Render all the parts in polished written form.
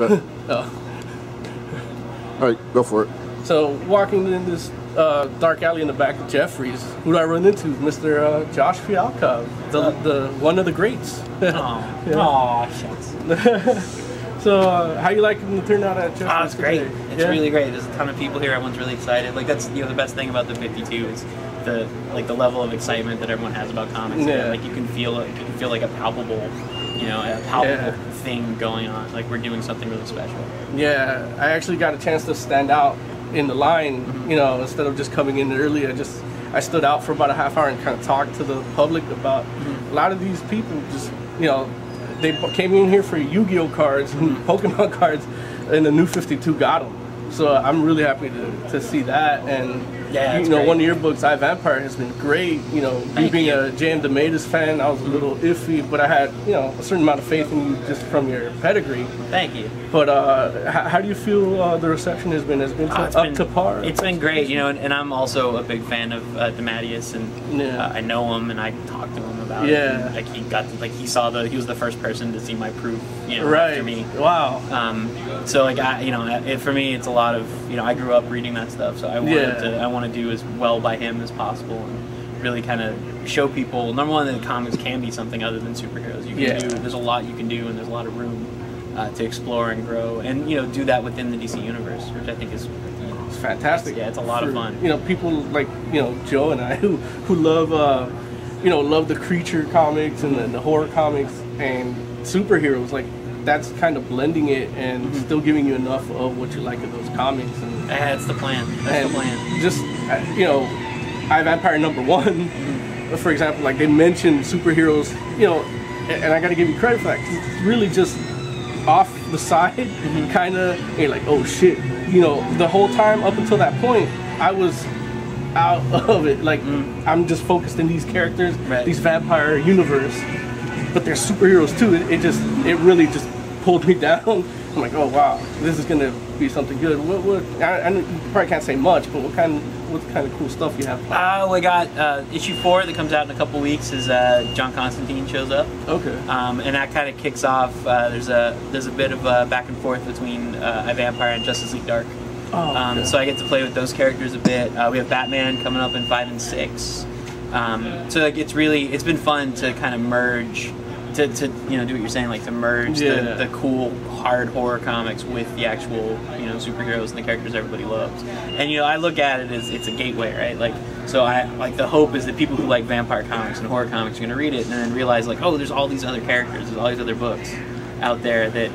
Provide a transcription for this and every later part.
Oh. All right, go for it. So walking in this dark alley in the back of Jeffrey's, who do I run into? Mr. Josh Fialkov, the one of the greats. Aw, shucks. So how you liking the turnout at Jeffrey's? Oh, it's great. Today? It's really great. There's a ton of people here. Everyone's really excited. Like that's the best thing about the 52 is the level of excitement that everyone has about comics. Yeah. Like you can feel like a palpable, thing going on. Like we're doing something really special. Yeah, I actually got a chance to stand out in the line. Instead of just coming in early, I stood out for about a half hour and kind of talked to the public about a lot of these people. Just they came in here for Yu-Gi-Oh cards and Pokemon cards, and the new 52 got them. So I'm really happy to see that. And great. one of your books, I Vampire, has been great. Me being a J.M. DeMatteis fan, I was a little iffy, but I had a certain amount of faith in you just from your pedigree. Thank you. But how do you feel the reception has been? Has it been up to par? It's been great, and I'm also a big fan of DeMatteis, and I know him, and I talked to him about it. And, he was the first person to see my proof, after me. Wow. So for me, it's a lot of I grew up reading that stuff, so I want to do as well by him as possible, and really kind of show people. Number one, that comics can be something other than superheroes. You can do. There's a lot you can do, and there's a lot of room to explore and grow, and do that within the DC universe, which I think is it's fantastic. It's a lot of fun. People like Joe and I who love love the creature comics and the horror comics and superheroes. Like that's kind of blending it and still giving you enough of what you like in those comics. And that's the plan. That's the plan. Just I Vampire #1, for example, like they mentioned superheroes, and I got to give you credit for that because it's really just off the side, kind of. You're like, oh shit, the whole time up until that point, I was out of it. Like I'm just focused in these characters, these vampire universe, but they're superheroes too. It really just pulled me down. I'm like, oh wow, this is gonna be something good. I you probably can't say much, but what kind of cool stuff you have planned? We got issue 4 that comes out in a couple weeks. Is John Constantine shows up. Okay. And that kind of kicks off. There's a bit of back and forth between I Vampire and Justice League Dark. Oh, okay. So I get to play with those characters a bit. We have Batman coming up in 5 and 6. So it's been fun to kind of merge. To do what you're saying, like to merge the cool hard horror comics with the actual superheroes and the characters everybody loves. And I look at it as it's a gateway, right? Like so the hope is that people who like vampire comics and horror comics are going to read it and then realize like, oh, there's all these other characters, there's all these other books out there that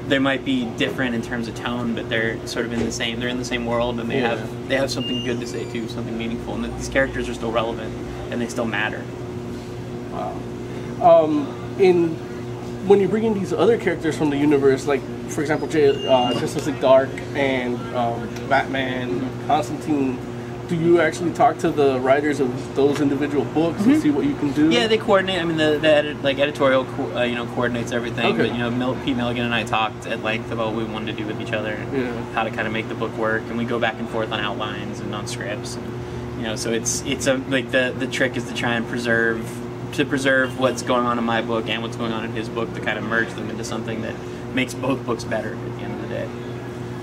they might be different in terms of tone, but they're sort of in the same world, and they have something good to say too, something meaningful, and that these characters are still relevant and they still matter. Wow. When you bring in these other characters from the universe, like for example Justice League Dark and Batman, Constantine, do you actually talk to the writers of those individual books and see what you can do? Yeah, they coordinate. I mean, the editorial coordinates everything. Okay. But Pete Milligan and I talked at length about what we wanted to do with each other and how to kind of make the book work, and we go back and forth on outlines and on scripts. And, so the trick is to try and preserve what's going on in my book and what's going on in his book, to kind of merge them into something that makes both books better at the end of the day.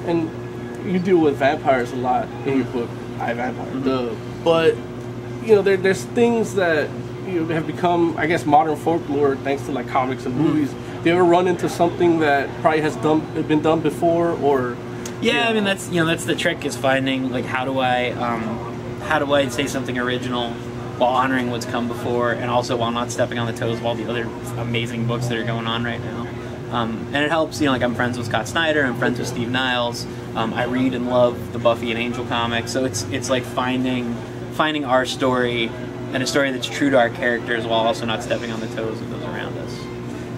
And you deal with vampires a lot in your book, I Vampire. But there's things that have become, I guess, modern folklore thanks to like comics and movies. Do you ever run into something that probably has been done before, or? Yeah, I mean that's the trick, is finding like how do I say something original while honoring what's come before, and also while not stepping on the toes of all the other amazing books that are going on right now. And it helps, like I'm friends with Scott Snyder, I'm friends with Steve Niles. I read and love the Buffy and Angel comics, so it's like finding our story, and a story that's true to our characters while also not stepping on the toes of those around us.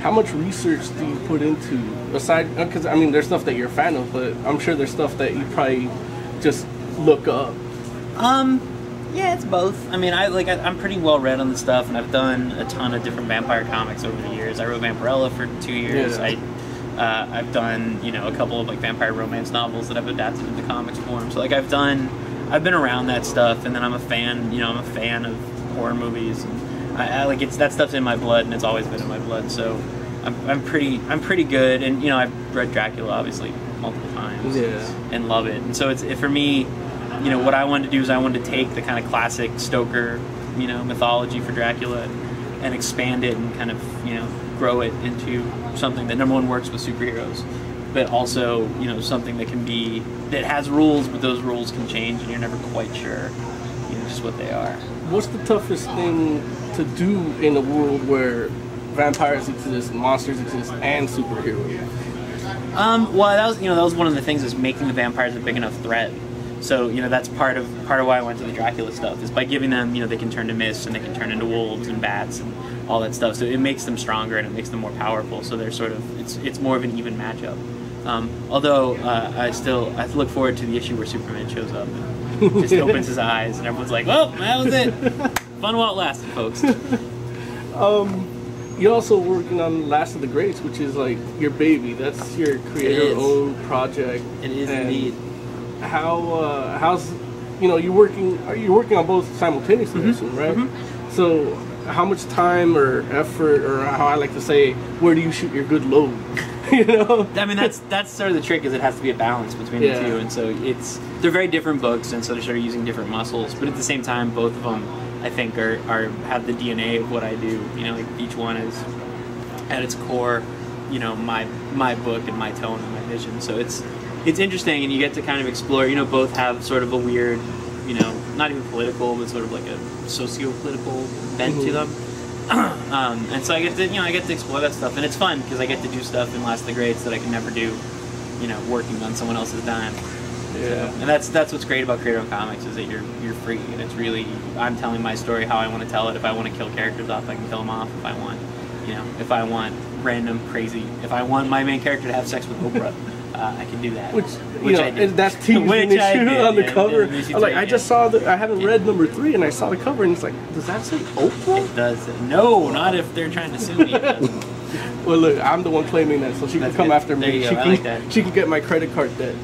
How much research do you put into, aside, because I mean there's stuff that you're a fan of, but I'm sure there's stuff that you probably just look up. Yeah, it's both. I mean, I'm pretty well read on the stuff, and I've done a ton of different vampire comics over the years. I wrote Vampirella for 2 years. Yeah. I've done a couple of like vampire romance novels that I've adapted into comics form. So like I've been around that stuff, and then I'm a fan. I'm a fan of horror movies, and that stuff's in my blood, and it's always been in my blood. So I'm pretty good, and you know, I've read Dracula obviously multiple times, and love it. And so for me, you know, what I wanted to do is I wanted to take the kind of classic Stoker, you know, mythology for Dracula, and expand it and kind of, you know, grow it into something that, number one, works with superheroes, but also, you know, something that that has rules, but those rules can change, and you're never quite sure, you know, just what they are. What's the toughest thing to do in a world where vampires exist, monsters exist, and superheroes? Well, that was one of the things, is making the vampires a big enough threat. So, you know, that's part of why I went to the Dracula stuff, is by giving them, you know, they can turn to mist and they can turn into wolves and bats and all that stuff. So it makes them stronger and it makes them more powerful. So they're sort of, it's more of an even matchup. Although I look forward to the issue where Superman shows up and just opens his eyes and everyone's like, well, that was it. Fun while it lasted, folks. You're also working on Last of the Greats, which is like your baby. That's your creator-owned project. It is indeed. How's, you know, you're working on both simultaneously, I assume, right? Mm-hmm. So how much time or effort, or how I like to say, where do you shoot your good load? You know? I mean, that's sort of the trick, is it has to be a balance between the two, and so they're very different books, and so they're sort of using different muscles, but at the same time, both of them, I think, have the DNA of what I do. You know, like each one is at its core, you know, my book and my tone and my vision. So it's interesting, and you get to kind of explore. You know, both have sort of a weird, you know, not even political, but sort of like a socio-political bent to them. And so I get to explore that stuff, and it's fun because I get to do stuff in Last of the Greats that I can never do, you know, working on someone else's dime. Yeah. So, and that's what's great about creator-owned comics, is that you're free, and it's really, I'm telling my story how I want to tell it. If I want to kill characters off, I can kill them off. If I want, you know, if I want random crazy, if I want my main character to have sex with Oprah, I can do that. Which you know, and that's teasing on the cover. I just saw I haven't read number 3, and I saw the cover, and it's like, does that say Oprah? It does. No, not if they're trying to sue me. Well, look, I'm the one claiming that, so she can come after me. She can get my credit card debt.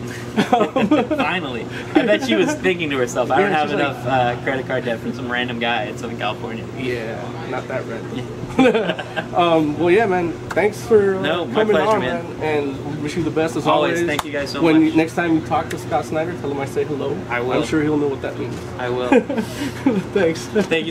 Finally. I bet she was thinking to herself, I don't have enough credit card debt from some random guy in Southern California. Yeah, not that random. Well, yeah, man, thanks for coming on, man. And wish you the best as always. Thank you guys so much. Next time you talk to Scott Snyder, tell him I say hello. I will. I'm sure he'll know what that means. I will. Thanks. Thank you.